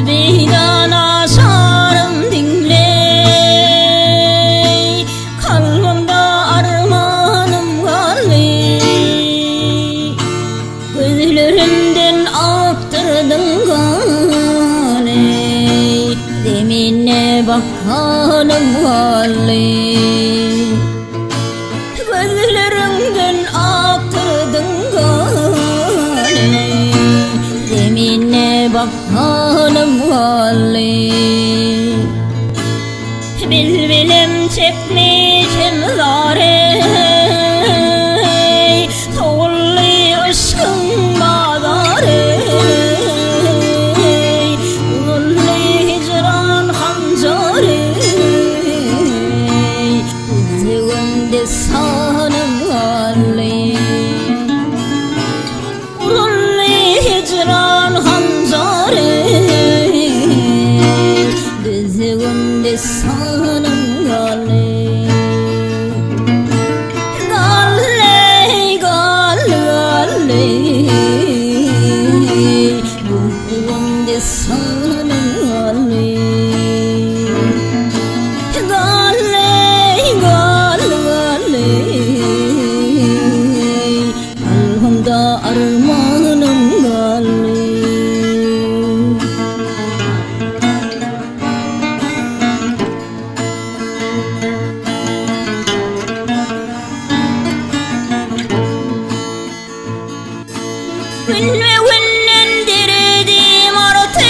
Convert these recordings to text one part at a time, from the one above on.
Beydana sarım dinley, kalbimde armanım galey. Gözlerimden aktırdın galey, demine bakanım galey. Gözlerimden aktırdın galey, demine bakanım galey. Bilbilim çekmişim zarey, soğullu aşkın badarey. Uzunlu hicran hancarey, üzüğümde sanım galey. Uzunlu hicran hancarey, üzüğümde sanım galey. Galey, galey, üzüğümde sanım galey. Galey, galey, kalbimde armanım galey. Günle günlendirdim artık,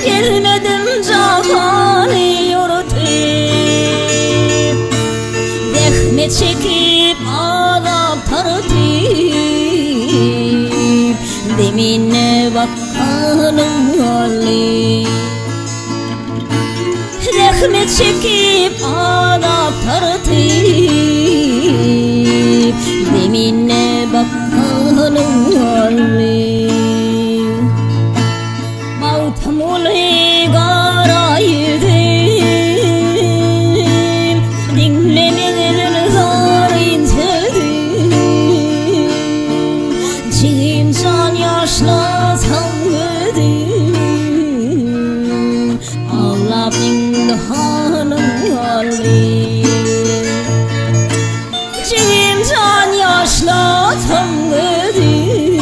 gelmedim cahanı yorutup. Zahmet çekip azap tartıp, demine bakanım galey. Zahmet çekip azap tartıp, demine bakanım galey. Mavtamuli garaydım, dinlemeden zar inceldim. Çiğim can yaşla sandım, ağlap imtihanım galey. Çiğim can yaşla sandım,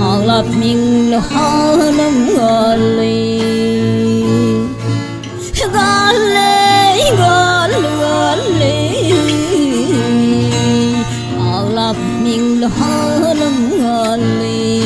ağlap imtihanım galey. Galey, galey, ağlap imtihanım galey.